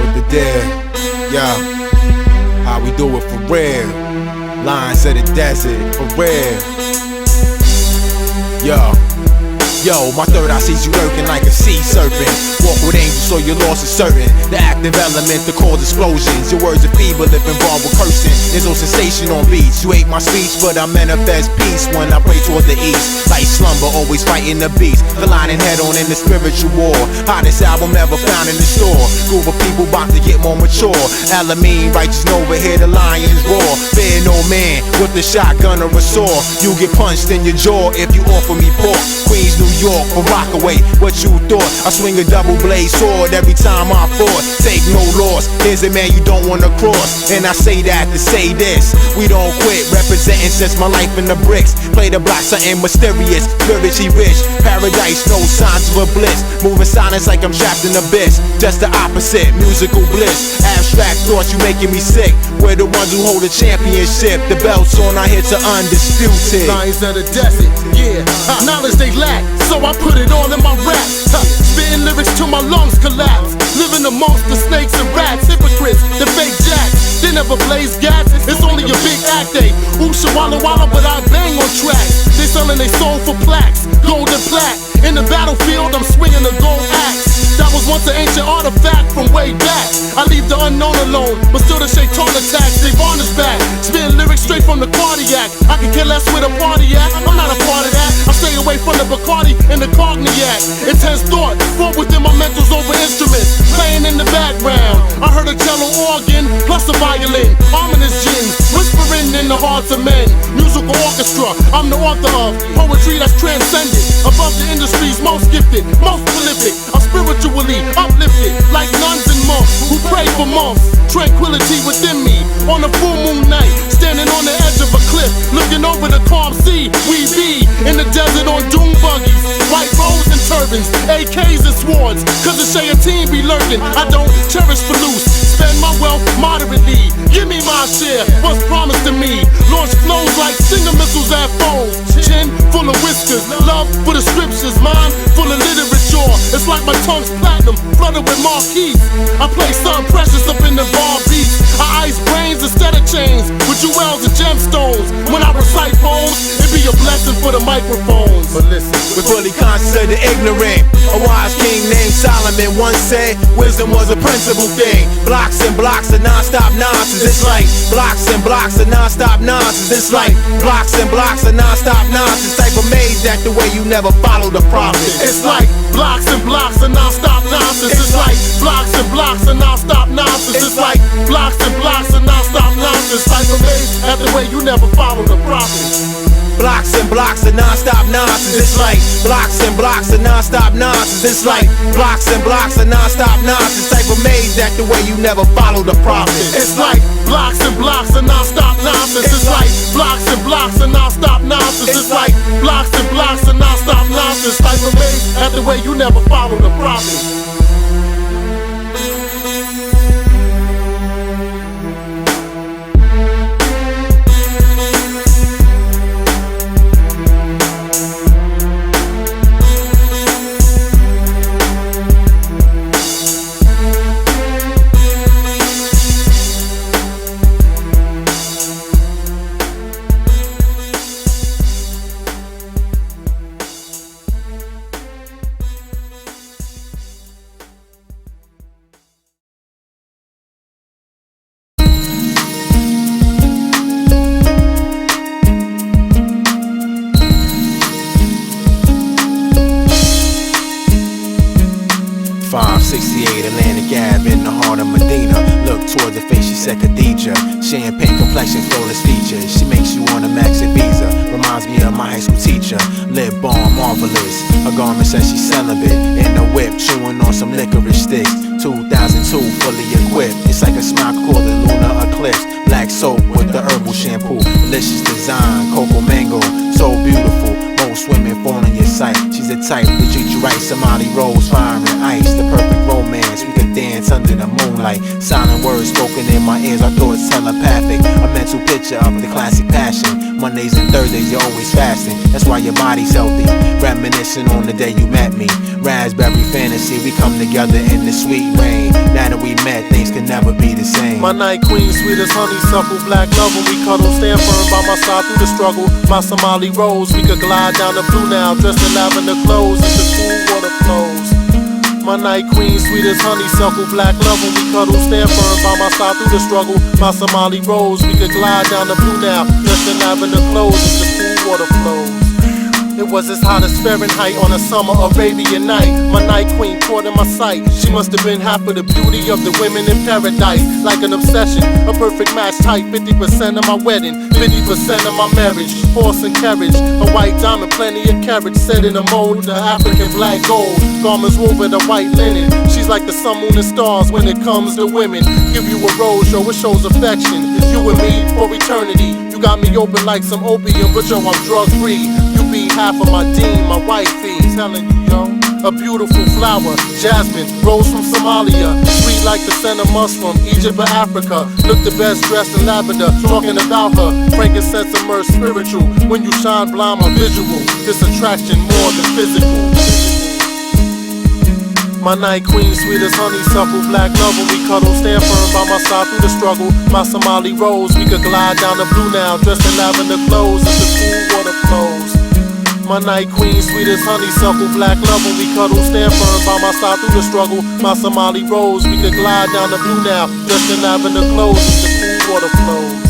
with the deal, yo, how we do it for real, lines of the desert, for real, yo, my third eye sees you lurking like a sea serpent. Walk with angels so your loss is certain. The active element to cause explosions. Your words are feeble if involved with cursing. There's no sensation on beats. You hate my speech, but I manifest peace when I pray toward the east. Like slumber, always fighting the beast. Colliding head on in the spiritual war. Hottest album ever found in the store. Group of people about to get more mature. Al-Amin, righteous Nova, hear the lions roar. Fear no man with a shotgun or a sword. You get punched in your jaw if you offer me pork. Queens, New York, or Rockaway, what you thought? I swing a double blade sword every time I fought. Take no loss, here's a man you don't wanna cross. And I say that to say this, we don't quit. Representing since my life in the bricks. Play the block, something mysterious, spiritually rich. Paradise, no signs of a bliss. Moving silence like I'm trapped in abyss. Just the opposite, musical bliss. Abstract thoughts, you making me sick. We're the ones who hold the championship. The belt's on, I here to undisputed. Lions of the desert, yeah. Knowledge they lack, so I put it all in my rap. Spitting lyrics till my lungs collapse. Living amongst the snakes and rats, hypocrites, the fake jacks. They never blaze gas, it's only a big act. They ooh, walla walla, but I bang on tracks. They selling their soul for plaques, gold and plaque. In the battlefield, I'm swinging a gold axe. That was once an ancient artifact from way back. I leave the unknown alone, but still the shaitan attacks. They on his back, spitting lyrics straight from the cardiac. I can care less with a party at, I'm not a part of that. I stay away from the Bacardi and the cognac. Intense thought, fought within my mentals over instruments, playing in the background. I heard a cello organ, plus a violin, ominous gin, whispering in the hearts of men. Musical an orchestra. I'm the author of poetry that's transcendent, above the industry's most gifted, most prolific. I'm spiritually uplifted, like nuns and monks who pray for months. Tranquility within me, on a full moon night, standing on the edge of a cliff, looking over the calm sea. We be in the desert on doom buggies, white robes and turbans, AKs and swords, cause the shayateen be lurking. I don't cherish for loose, spend my wealth moderately. Give me my share, what's promised to me. Launch flows like Stinger missiles at foes. Chin full of whiskers, love for the scriptures, mind full of literature. It's like my tongue's platinum, flooded with marquees. I play something precious up in the bar beats. I ice brains instead of chains, with jewels and gemstones. When I recite poems, it be a blessing for the microphones. But listen, we're fully conscious of the ignorant. A wise king named Solomon once said, wisdom was a principal thing. Blocks and blocks of non-stop nonsense. It's like blocks and blocks of non-stop nonsense. It's like blocks and blocks of non-stop nonsense. Type of maze that the way you never follow the prophet. It's like blocks and blocks of non-stop nonsense. It's like blocks and blocks of non-stop nonsense. It's like blocks and blocks of non-stop nonsense. Type of maze that the way you never follow the prophet. Blocks and blocks of non-stop nonsense. It's like blocks and blocks of non-stop nonsense. It's like blocks and blocks of non-stop nonsense. Type of maze that the way you never follow the prophet. It's like blocks and blocks of non-stop nonsense. It's like blocks and blocks of non-stop nonsense. It's like blocks and blocks of non-stop nonsense. Type of maze that the way you never follow the prophet. 568 Atlantic Ave in the heart of Medina. Look toward the face, she said Khadija. Champagne complexion, flawless features. She makes you wanna max a visa. Reminds me of my high school teacher. Lip balm, marvelous. Her garment says she's celibate. In the whip, chewing on some licorice sticks. 2002, fully equipped. It's like a smile called the lunar eclipse. Black soap with the herbal shampoo. Delicious design, cocoa mango. So beautiful. Most women fall in your sight. She's the type to treat you right. Somali rose, fire and ice. The perfect romance. We could dance under the moonlight. Silent words spoken in my ears. Our thoughts telepathic. A mental picture of the classic passion. Mondays and Thursdays, you're always fasting. That's why your body's healthy. Reminiscing on the day you met me. Raspberry fantasy. We come together in the sweet rain. Now that we met, things can never be the same. My night queen, sweet as honeysuckle, black love when we cuddle. Stand firm by my side through the struggle. My Somali rose, we could glide down the blue now. Dressed in lavender clothes, as the cool water flows. My night queen, sweet as honeysuckle, black love when we cuddle. Stand firm by my side through the struggle. My Somali rose, we could glide down the blue now. Dressed in lavender clothes, as the cool water flows. It was as hot as Fahrenheit on a summer Arabian night. My night queen caught in my sight. She must have been half of the beauty of the women in paradise. Like an obsession, a perfect match type. 50% of my wedding, 50% of my marriage. Horse and carriage, a white diamond, plenty of carriage. Set in a mold, the African black gold. Garments woven of white linen. She's like the sun, moon, and stars when it comes to women. Give you a rose, yo, it shows affection. You and me for eternity. You got me open like some opium, but yo, I'm drug free. You be half of my dean, my wifey. Telling you, yo, a beautiful flower, jasmine, rose from Somalia. Sweet like the scent of musk from Egypt or Africa. Look the best dressed in lavender, talking about her. Frankincense immersed spiritual. When you shine blind my visual, this attraction more than physical. My night queen, sweet as honeysuckle, black love when we cuddle. Stand firm by my side through the struggle. My Somali rose, we could glide down the blue now. Dressed in lavender clothes, as the cool water flows. My night queen, sweet as honeysuckle, black love when we cuddle. Stand firm by my side through the struggle. My Somali rose, we could glide down the blue now. Dressed in lavender clothes, as the cool water flows.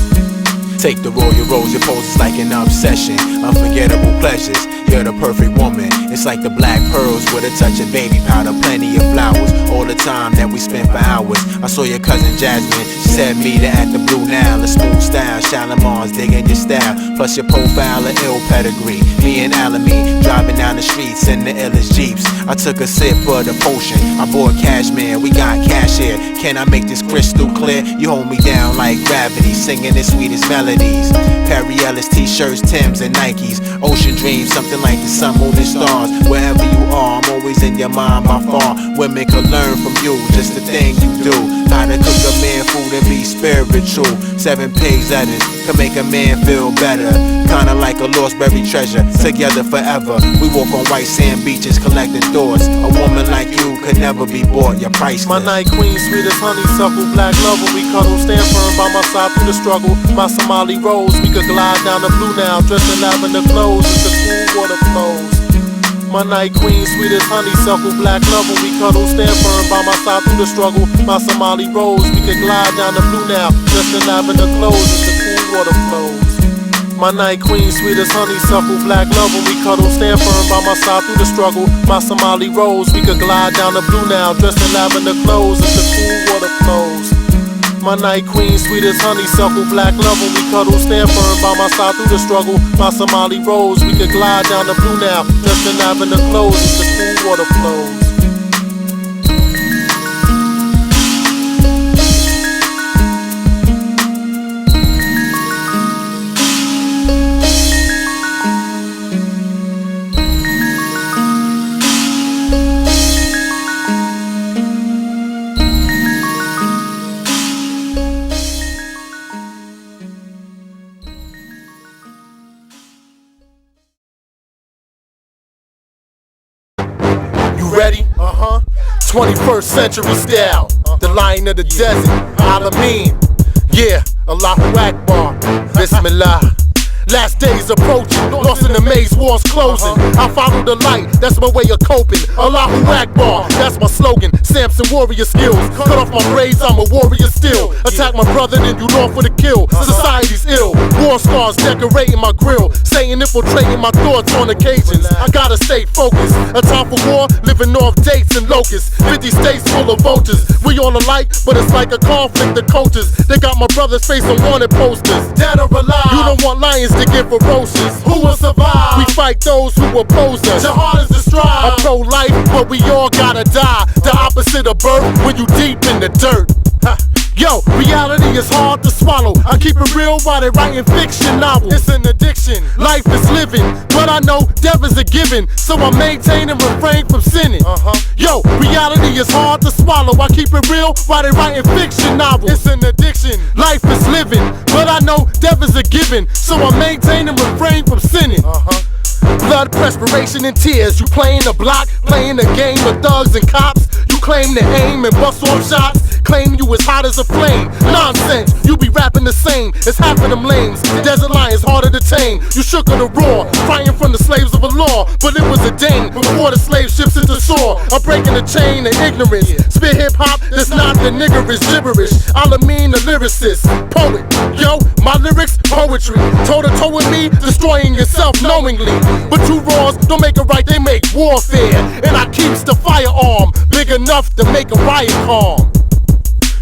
Take the royal rose, your pose is like an obsession. Unforgettable pleasures. you're the perfect woman. It's like the black pearls with a touch of baby powder, plenty of flowers. All the time that we spent for hours. I saw your cousin Jasmine, she said meet her at the Blue Now. A smooth style, Shalimar's digging your style. Plus your profile of ill pedigree. Me and Al-Amin driving down the streets in the illest Jeeps. I took a sip of the potion, I bought Cashmere, we got cash here. Can I make this crystal clear? You hold me down like gravity, singing the sweetest melodies. Perry Ellis t-shirts, Timbs and Nikes. Ocean dreams, something like the sun, moon and stars. Wherever you are, I'm always in your mind by far. Women could learn from you, just the thing you do. How to cook a man food and be spiritual. 7-page letters can make a man feel better. Kinda like a lost buried treasure, together forever. We walk on white sand beaches collecting thoughts. A woman like you could never be bought, you're priceless. My night queen, sweet as honeysuckle, black love when we cuddle. Stand firm by my side through the struggle. My Somali rose, we could glide down the Blue Now. Dressed in lavender clothes as the cool water flows. My night queen, sweet as honeysuckle, black love when we cuddle. Stand firm by my side through the struggle. My Somali rose, we could glide down the Blue Now. Dressed in lavender clothes as the cool water flows. My night queen, sweet as honeysuckle, black love when we cuddle. Stand firm by my side through the struggle. My Somali rose, we could glide down the Blue Now. Dressed in lavender clothes as the cool water flows. My night queen, sweet as honeysuckle, black love when we cuddle. Stand firm by my side through the struggle. My Somali rose, we could glide down the Blue Now. Dressed in lavender clothes as the cool water flows. Ready? 21st century style. The lion of the desert, Al-Amin. Yeah, Allahu Akbar, Bismillah. Last days approaching, lost in the maze, wars closing. I follow the light, that's my way of coping. Allahu Akbar, that's my slogan. Samson warrior skills, cut off my braids, I'm a warrior still. Attack my brother, then you north for the kill. Society's ill, war scars decorating my grill. Satan infiltrating my thoughts on occasions. I gotta stay focused. A time for war, living off dates and locusts. 50 states full of vultures. We all alike, but it's like a conflict of cultures. They got my brother's face on wanted posters. Dead or alive, you don't want lions to get ferocious. Who will survive? We fight those who oppose us. Jihad is the strive. I'm pro-life, but we all gotta die. The opposite of birth when you deep in the dirt. Yo, reality is hard to swallow. I keep it real while they writing fiction novels. It's an addiction, life is living, but I know death is a given, so I maintain and refrain from sinning. Yo, reality is hard to swallow. I keep it real while they writing fiction novels. It's an addiction, life is living, but I know death is a given, so I maintain and refrain from sinning. Blood, perspiration, and tears. You playing the block, playing the game of thugs and cops. You claim to aim and bust off shots, claim you as hot as a flame. Nonsense, you be rapping the same as half of them lames. Desert lions harder to tame. You shook on the roar, crying from the slaves of a law, but it was a Dane before the slave ships into shore. I'm breaking the chain of ignorance. Spit hip hop, that's not the niggerish gibberish. Al-Amin, the lyricist, poet. Yo, my lyrics, poetry. Toe to toe with me, destroying yourself knowingly. But two wrongs don't make it right, they make warfare. And I keeps the firearm big enough to make a riot calm.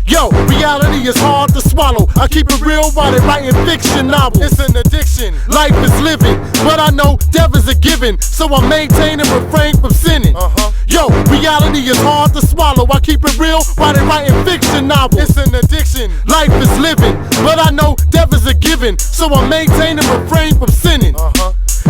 Yo, reality is hard to swallow. I keep it real while they writing fiction novels. It's an addiction, life is living, but I know death is a given, so I maintain and refrain from sinning. Yo, reality is hard to swallow. I keep it real while they writing fiction novels. It's an addiction, life is living, but I know death is a given, so I maintain and refrain from sinning.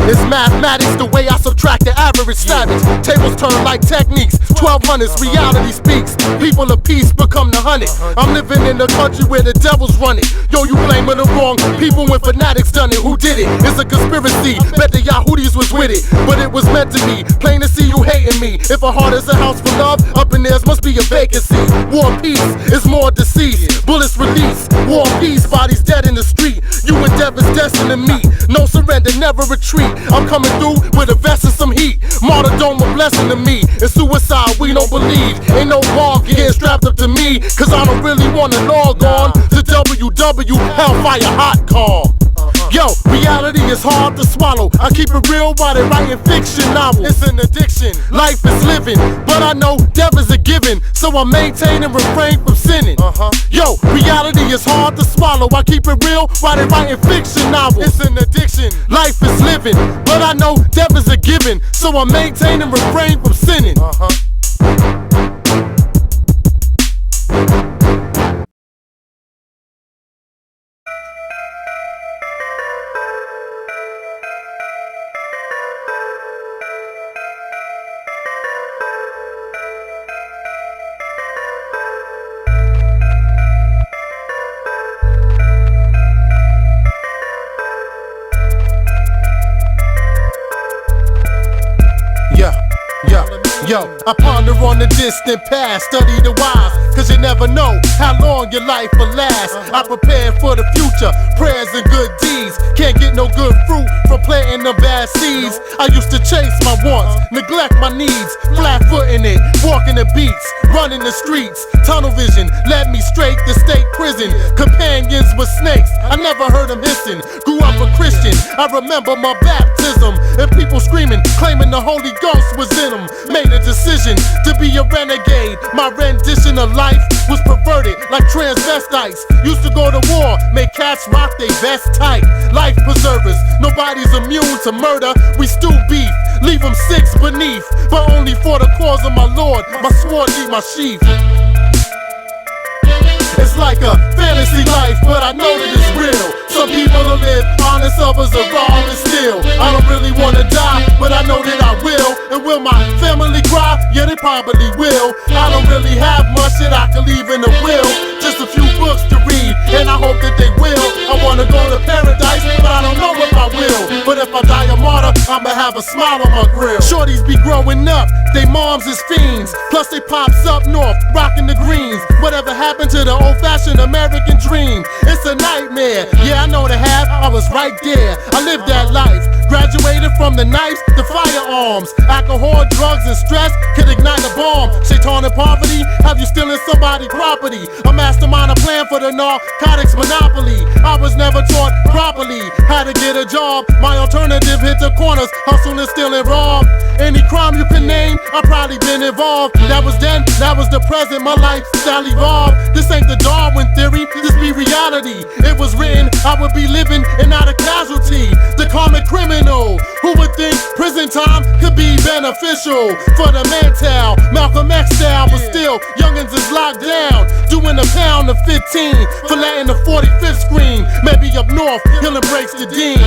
It's mathematics, the way I subtract the average savage. Tables turn like techniques, 1200s, reality speaks. People of peace become the 100. I'm living in a country where the devil's running. Yo, you blaming the wrong people when fanatics done it. Who did it? It's a conspiracy. Bet the Yahudis was with it, but it was meant to be. Plain to see you hating me. If a heart is a house for love, up in theirs must be a vacancy. War peace is more deceased. Bullets release. War peace, bodies dead in the street. You and death is destined to meet. No surrender, never retreat. I'm coming through with a vest and some heat. Martyrdom a blessing to me. And suicide we don't believe. Ain't no bomb getting strapped up to me, cause I don't really wanna log on to WW Hellfire Hot Call. Yo, Yo, reality is hard to swallow. I keep it real while they writing fiction novels. It's an addiction, life is living, but I know death is a given, so I maintain and refrain from sinning. Yo, reality is hard to swallow. I keep it real while they writing fiction novels. It's an addiction, life is living, but I know death is a given, so I maintain and refrain from sinning. Yo, I ponder on the distant past, study the wise, cause you never know how long your life will last. I prepare for the future, prayers and good deeds. Can't get no good fruit from planting the bad seeds. I used to chase my wants, neglect my needs, flat footing it, walking the beats, running the streets. Tunnel vision led me straight to state prison. Companions with snakes, I never heard them hissing. Grew up a Christian, I remember my baptism, and people screaming, claiming the Holy Ghost was in them. Made a decision to be a renegade. My rendition of life was perverted like transvestites. Used to go to war, make cats rock they vest tight. Life preservers, nobody's immune to murder. We stew beef, leave them six beneath, but only for the cause of my Lord. My sword leave my sheath. It's like a fantasy life, but I know that it's real. Some people will live honest, others are wrong and steal. I don't really wanna die, but I know that I will. And will my family cry? Yeah, they probably will. I don't really have much that I can leave in a will. Just a few books to read, and I hope that they will. I wanna go to paradise, but I don't know if I will. But if I die a martyr, I'ma have a smile on my grill. Shorties be growing up, they moms is fiends. Plus they pops up north, rocking the greens. Whatever happened to the old-fashioned American dream? It's a nightmare. Yeah, I know the half, I was right there. I lived that life, graduated from the knives to firearms. Alcohol, drugs, and stress could ignite a bomb. Shaitan and poverty have you stealing somebody's property. A mastermind, a plan for the narcotics monopoly. I was never taught properly how to get a job. My alternative hit the corners, hustle and steal and rob. Any crime you can name, I've probably been involved. That was then, that was the present, my lifestyle evolved. This ain't the Darwin theory, this be reality. It was written, I would be living and not a casualty. The common criminal, who would think prison time could be beneficial for the mental. Malcolm X style, but still, youngins is locked down. Doing a pound of 15, for letting the 45th scream. Maybe up north, he'll embrace the dean.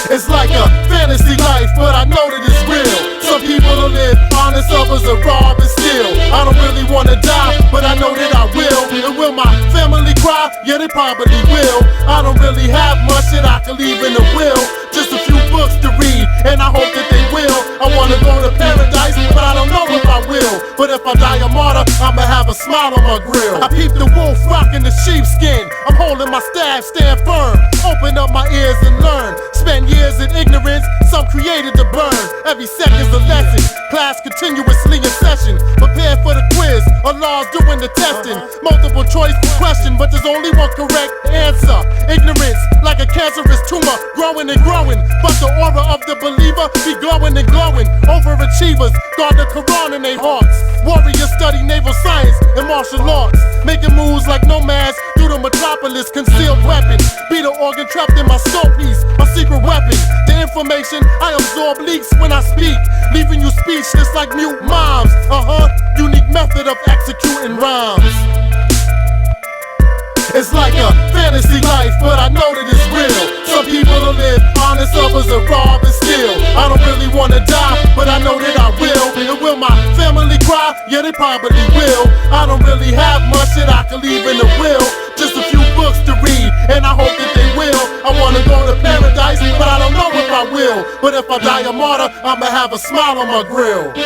It's like a fantasy life, but I know that it's real. Some people will live honest, others are rob and steal. I don't really wanna die, but I know that I will. And will my family cry? Yeah, they probably will. I don't really have much that I can leave in the will. Just a few books to read, and I hope that they will. I wanna go to paradise, but I don't know if I will. But if I die a martyr, I'ma have a smile on my grill. I peep the wolf rocking the sheepskin. I'm holding my staff, stand firm. Open up my ears and learn. Spend years in ignorance, some created to burn. Every second's a lesson, class continuously in session. Prepare for the quiz, Allah's doing the testing. Multiple choice question, but there's only one correct answer. Ignorance, like a cancerous tumor, growing and growing. But the aura of the believer be glowing and glowing. Overachievers guard the Quran in their hearts. Warriors study naval science and martial arts. Making moves like nomads through the metropolis, concealed weapons. Be the organ trapped in my scope piece, my secret weapon. The information I absorb leaks when I speak, leaving you speechless like mute moms. Unique method of executing rhymes. It's like a fantasy life, but I know that it's real. Some people will live honest, others are rob and steal. I don't really wanna die, but I know that I will. And will my family cry? Yeah, they probably will. I don't really have much that I can leave in the will. Just a few books to read, and I hope that they will. I wanna go to paradise, but I don't know if I will. But if I die a martyr, I'ma have a smile on my grill.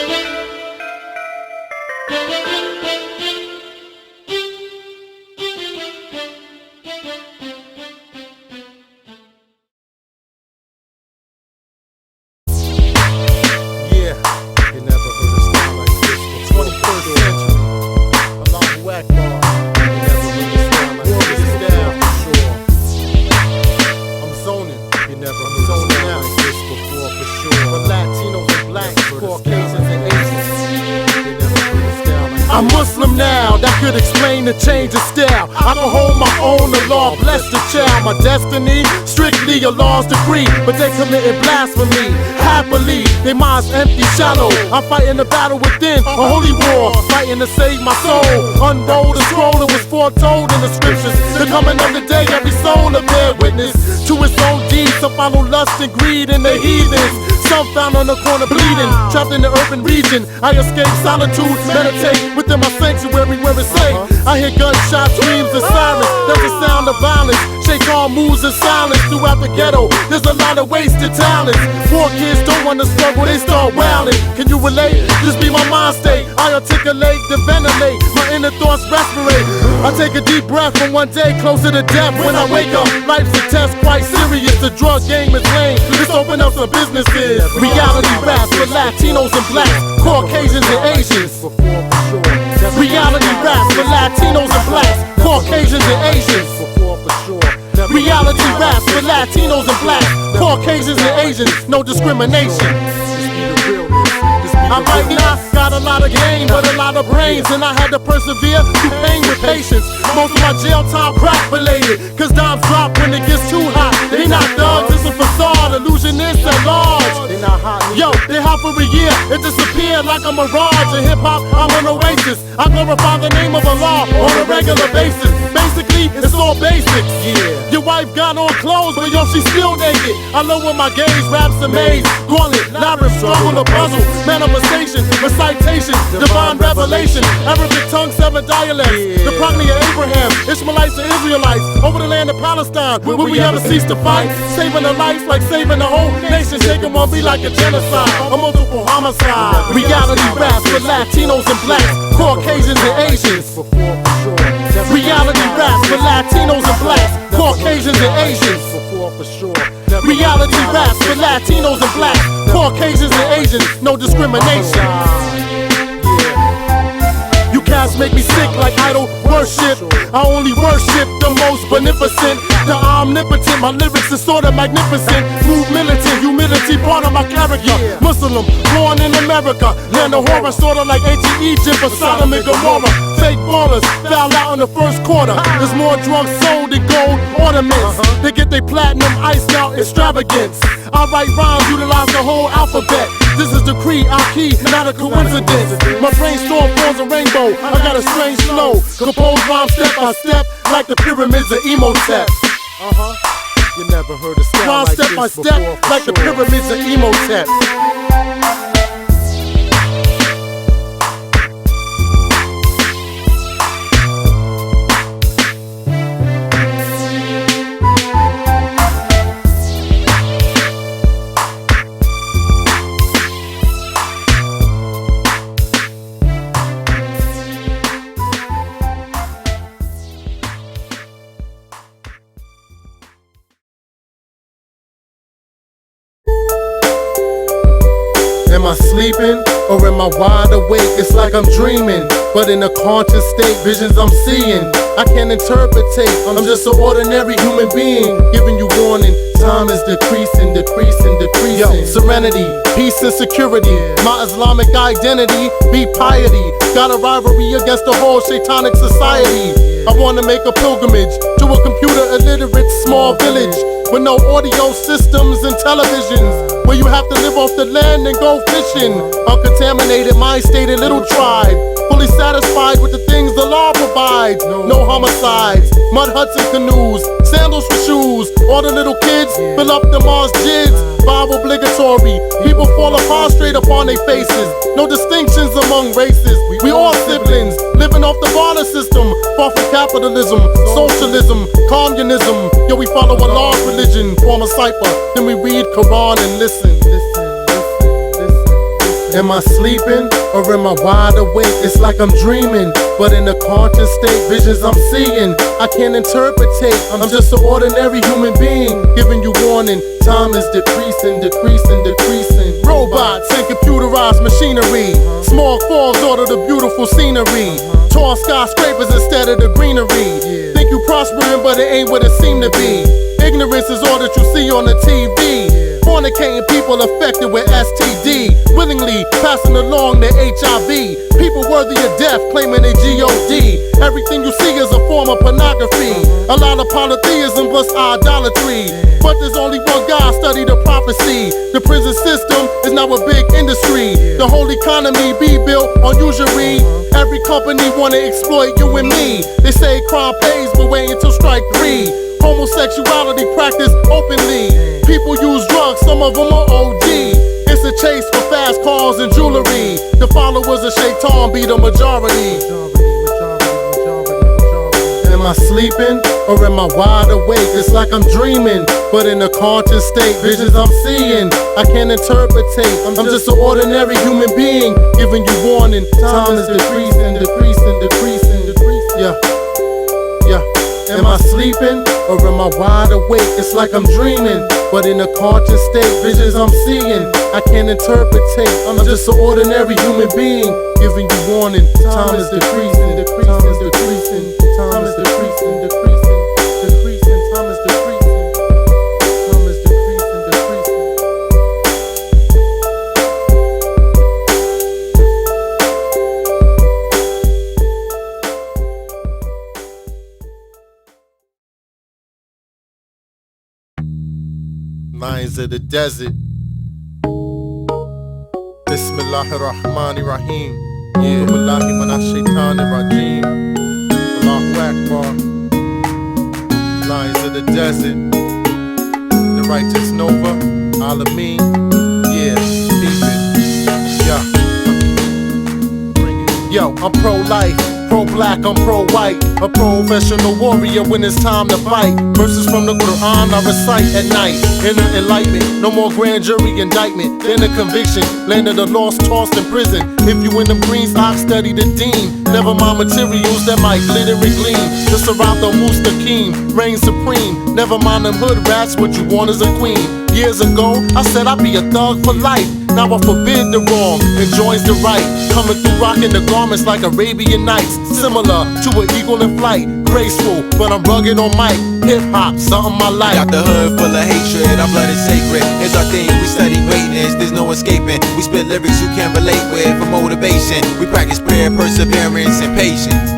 sound like this before for sure. For Latinos and blacks, Caucasians and Asians, they never heard a style like this. I'm Muslim now, that could explain the change of style. I can hold my own, the law bless the child. My destiny, strictly Allah's decree, but they committed blasphemy. Happily, their minds empty, shallow. I'm fighting the battle within, a holy war, fighting to save my soul. Unroll the scroll, it was foretold in the scriptures. The coming of the day, every soul will bear witness to its own deeds. Some follow lust and greed in the heathens. Some found on the corner bleeding, trapped in the urban region. I escape solitude, meditate within my sanctuary where it's safe. I hear gunshots, screams, and sirens. That's the sound of violence. Shaitan moves in silence throughout the ghetto. There's a lot of wasted talents. Poor kids don't want to struggle, they start wailing. Can you relate? This be my mind state. I articulate, to ventilate, my inner thoughts respirate. I take a deep breath from one day closer to death. When I wake up, life's a test, quite serious. The drug game is lame. Let's open up some businesses. Reality raps for Latinos and blacks, Caucasians and Asians. Reality raps for Latinos and blacks, Caucasians and Asians. Reality raps for Latinos and blacks, Caucasians and Asians. No discrimination. I might not got a lot of game, but a lot of brains, and I had to persevere through pain with patience. Most of my jail time crack related, cause dimes drop when it gets too hot. They not thugs, it's a facade, illusionists at large. Yo, they hot for a year, it disappeared like a mirage. In hip-hop, I'm an oasis. I glorify the name of Allah on a regular basis. Basically, it's all basics. Your wife got on clothes, but yo, she's still naked. I lower my gaze, raps amaze, gauntlet, labyrinth, struggle, a puzzle, manifestation, recitation, divine revelation, Arabic tongue, 7 dialects, the progeny of Abraham, Ishmaelites and Israelites, over the land of Palestine. Will we ever cease to fight? Saving a life like saving the whole nation. Shaking won't be like a genocide, a multiple homicide. Reality raps for Latinos and blacks, Caucasians and Asians. Reality raps for Latinos and blacks, Caucasians and Asians. Reality raps for Latinos and blacks, Caucasians and Asians. No discrimination. You cats make me sick like idol worship. I only worship the most beneficent, the omnipotent. My lyrics are sorta magnificent. Move militant, humility, part of my character. Muslim, born in America, land of horror, sorta like ancient Egypt or Sodom and Gomorrah. Fake ballers foul out in the first quarter. There's more drugs sold than gold ornaments. They get their platinum iced out extravagance. I write rhymes, utilize the whole alphabet. This is the creed, our key, not a coincidence. My brainstorm forms a rainbow. I got a strange flow, compose rhyme step by step, like the pyramids of Emotep. You never heard a style like step by step, like the pyramids of Emotep. Am I sleeping or am I wide awake? It's like I'm dreaming, but in a conscious state, visions I'm seeing I can't interpretate. I'm just an ordinary human being, giving you warning. Time is decreasing, decreasing, decreasing. Yo, serenity, peace and security. My Islamic identity, be piety. Got a rivalry against the whole Shaitanic society. I wanna make a pilgrimage to a computer illiterate small village with no audio systems and televisions, where you have to live off the land and go fishing. Uncontaminated, mind-stated little tribe, fully satisfied with the things the law provides. No homicides, mud huts and canoes, sandals for shoes. All the little kids fill up the masjids, Bible obligatory. People fall apart straight upon their faces. No distinctions among races. We all siblings, living off the barter system, far from capitalism, socialism, communism. Yo, we follow Allah's religion, form a cipher, then we read Quran and listen. Am I sleeping or am I wide awake? It's like I'm dreaming, but in a conscious state, visions I'm seeing I can't interpretate. I'm just an ordinary human being, giving you warning. Time is decreasing, decreasing, decreasing. Robots and computerized machinery, small falls order the beautiful scenery. Tall skyscrapers instead of the greenery. Think you prospering, but it ain't what it seemed to be. Ignorance is all that you see on the TV. Fornicating people affected with STD, willingly passing along their HIV. People worthy of death claiming they G.O.D. Everything you see is a form of pornography. A lot of polytheism plus idolatry. But there's only one God, study the prophecy. The prison system is now a big industry. The whole economy be built on usury. Every company wanna exploit you and me. They say crime pays, but wait until strike 3. Homosexuality practiced openly. People use drugs, some of them are OD. It's a chase for fast cars and jewelry. The followers of Shaitan be the majority. Am I sleeping or am I wide awake? It's like I'm dreaming, but in a conscious state. Visions I'm seeing, I can't interpretate. I'm just an ordinary human being, giving you warning. Time is decreasing, decreasing, decreasing, decreasing. Yeah. Am I sleeping or am I wide awake? It's like I'm dreaming, but in a conscious state. Visions I'm seeing, I can't interpretate. I'm just an ordinary human being, giving you warning. Time is decreasing, decreasing, decreasing. Time is decreasing, decreasing, decreasing. Time is decreasing. Time is decreasing, decreasing. Lions of the desert. Bismillahirrahmanirrahim. Yeah. Wallahi minash shaitanir rajim. Allahu Akbar. Lions of the desert. The righteous Nova. Al-Amin. Yeah, peep it. Yo, I'm pro-life. Pro-black, I'm pro-white. A professional warrior when it's time to fight. Verses from the Quran I recite at night. Inner enlightenment, no more grand jury indictment. Then a conviction, land of the lost, tossed in prison. If you in them green stocks, study the dean. Never mind materials that might glitter and gleam. The Serato Mustaqim, reign supreme. Never mind them hood rats, what you want is a queen. Years ago, I said I'd be a thug for life. Now I forbid the wrong and joins the right. Coming through rocking the garments like Arabian Nights. Similar to an eagle in flight. Graceful, but I'm rugged on mic. Hip-hop, something I like. Got the hood full of hatred, our blood is sacred. It's our thing, we study greatness, there's no escaping. We spit lyrics you can relate with for motivation. We practice prayer, perseverance, and patience.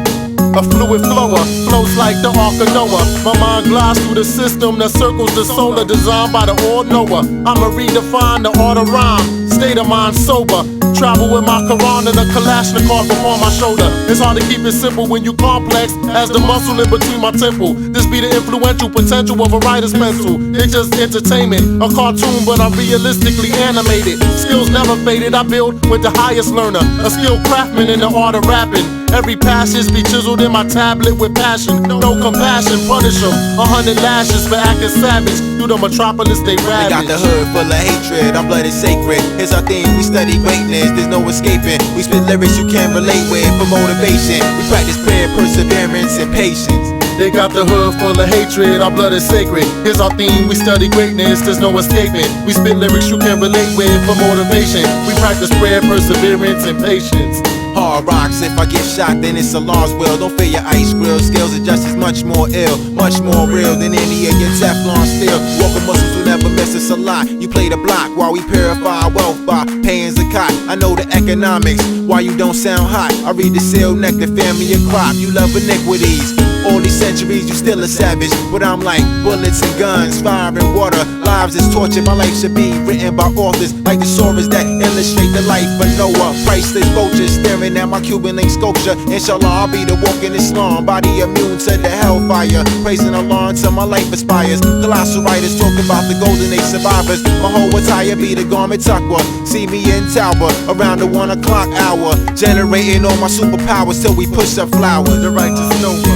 A fluid flower, flows like the Ark of Noah. My mind glides through the system that circles the solar, designed by the all-knower. I'ma redefine the art of rhyme, state of mind sober. Travel with my Quran and a Kalashnikov upon my shoulder. It's hard to keep it simple when you complex as the muscle in between my temple. This be the influential potential of a writer's pencil. It's just entertainment, a cartoon, but I'm realistically animated. Skills never faded, I build with the highest learner. A skilled craftsman in the art of rapping. Every passage be chiseled in my tablet with passion. No compassion, punish them. 100 lashes for acting savage. Through the metropolis they ravage. Got the hood full of hatred, our blood is sacred. It's our thing, we study greatness, there's no escaping. We spit lyrics you can relate with for motivation. We practice prayer, perseverance, and patience. They got the hood full of hatred, our blood is sacred. Here's our theme, we study greatness, there's no escaping. We spit lyrics you can relate with for motivation. We practice prayer, perseverance, and patience. Hard rocks, if I get shot, then it's a lost will. Don't fear your ice grill, skills are just as much more ill, much more real than any of your Teflon steel. Walking muscles will never miss us a lot. You play the block while we purify our wealth by paying zakat. I know the economics, why you don't sound hot. I read the seal neck, the family of crop. You love iniquities. All these centuries, you still a savage. But I'm like bullets and guns, fire and water. Lives is torture, my life should be written by authors like the stories that illustrate the life of Noah. Priceless vultures staring at my Cuban link sculpture. Inshallah, I'll be the walking Islam, body immune to the hellfire. Praising Allah until my life aspires. Colossal writers talk about the golden age survivors. My whole attire be the garment tuckwa. See me in Talbot around the 1 o'clock hour. Generating all my superpowers till we push up flowers. The righteous Nova.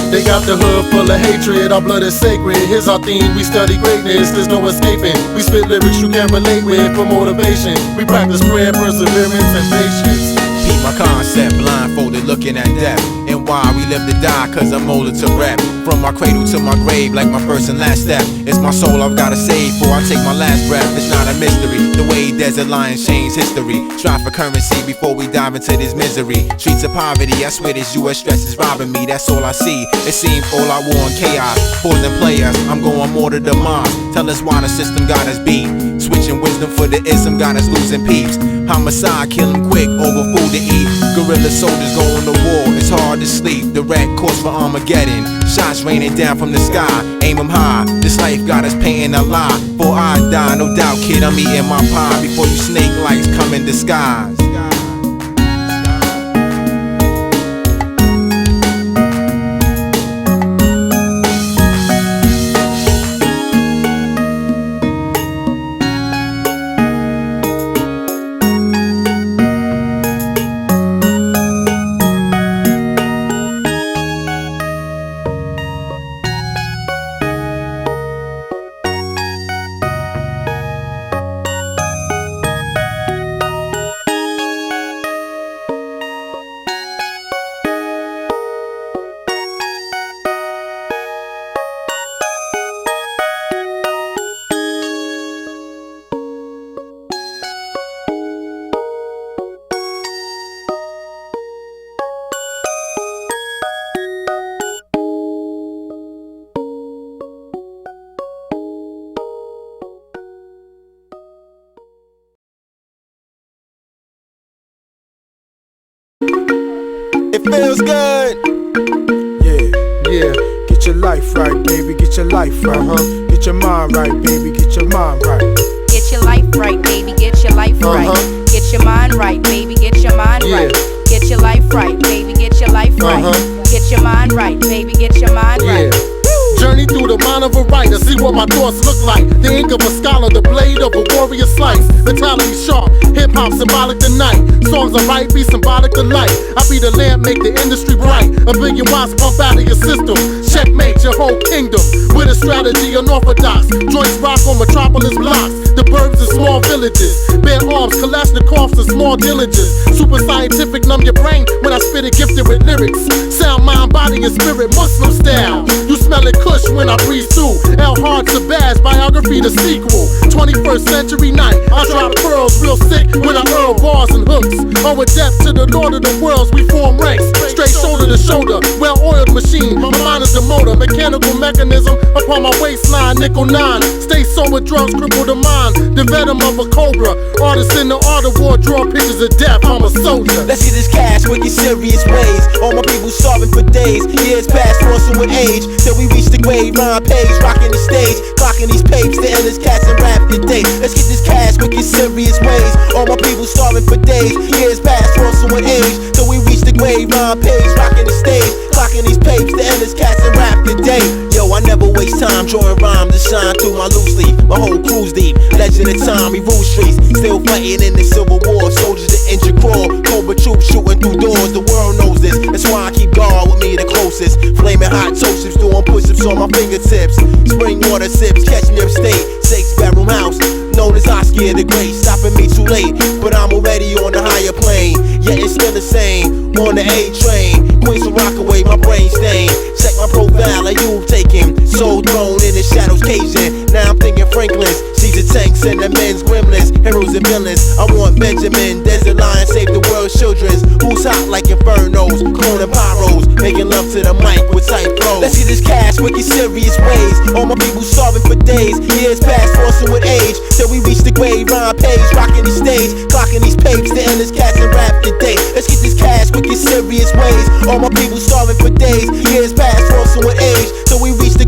They got the hood full of hatred, our blood is sacred. Here's our theme, we study greatness, there's no escaping. We spit lyrics you can relate with for motivation. We practice prayer, perseverance, and patience. Keep my concept, blindfolded, looking at death. And why we live to die, cause I'm older to rap. From my cradle to my grave, like my first and last step. It's my soul I've gotta save before I take my last breath. It's not a mystery, the way that desert lions change history. Strive for currency before we dive into this misery. Streets of poverty, I swear this US stress is robbing me. That's all I see. It seems all I want chaos. Poison players, I'm going more to the Mars. Tell us why the system got us beat. Switching wisdom for the ism got us losing peeps. Homicide, kill 'em quick over food to eat. Guerrilla soldiers going to war, it's hard to sleep. The red course for Armageddon. Shots raining down from the sky, aim 'em high. This life got us painting a lie. Before I die, no doubt kid, I'm eating my pie. Before you snake lights come in disguise. It feels good. Yeah. Get your life right, baby. Get your life right. Get your mind right, baby. Get your mind right. Get your life right, baby. Get your life right. Get your mind right, baby. Get your mind right. Get your life right, baby. Get your life right. Get your mind right, baby. Get your mind right. Journey through the mind of a writer, see what my thoughts look like. The ink of a scholar, the blade of a warrior slice. Mentality sharp, hip-hop symbolic to night. Songs I write be symbolic to light. I be the lamp, make the industry bright. A billion watts pump out of your system. Checkmate your whole kingdom. With a strategy unorthodox. Joints rock on metropolis blocks. The burbs and small villages. Bare arms, Kalashnikovs and small diligence. Super scientific, numb your brain when I spit it gifted with lyrics. Sound, mind, body, and spirit, Muslim style. You smell it kush when I breeze through. L. Hard Sabaz, biography, the sequel. 21st century night, I drop pearls real sick when I earl bars and hooks. Owe a debt to the Lord of the worlds, we form ranks. Straight shoulder to shoulder, well-oiled machine. My mind is the motor, mechanical mechanism upon my waistline, nickel 9. Stay sober, drugs cripple the mind. The venom of a cobra. Artists in the art of war draw pictures of death. I'm a soldier. Let's get this cash, wicked serious ways. All my people starving for days. Years past, forcing with age. Till we reach the grave, rhyme page, rocking the stage. Clocking these papes, the endless cats and rap today. Let's get this cash, wicked serious ways. All my people starving for days. Years past, forcing with age. Till we reach the grave, rhyme page, rocking the stage. Clocking these papes, the endless cats and rap today. Yo, I never waste time drawing rhymes to shine through my loose leaf. My whole crew's deep. Legend of time, we rule streets. Still fighting in the Civil War. Soldiers to injure crawl. Cobra troops shooting through doors. The world knows this. That's why I keep guard with me the closest. Flaming hot toast sips, doing push-ups on my fingertips. Spring water sips, catch me upstate. 6-bedroom house, known as Oscar the Great. Stopping me too late, but I'm already on the higher plane. Yet it's still the same. On the A train, Queens from Rockaway, my brain stain. Check my profile, like you've taken. Soul thrown in the shadows, Cajun. Now I'm thinking Franklin's. Caesar tanks and the men's gremlins, heroes and villains. I want Benjamin, Desert Lion, save the world's children's. Who's hot like infernos, clone and pyros, making love to the mic with tight flows. Let's get this cash, wicked serious ways. All my people starving for days. Years past, forcing with age. Till we reach the grave, rhyme page, rocking the stage. Clocking these papes, the endless cats and rap today. Let's get this cash, wicked serious ways. All my people starving for days. Years past, forcing with age. Till we reach the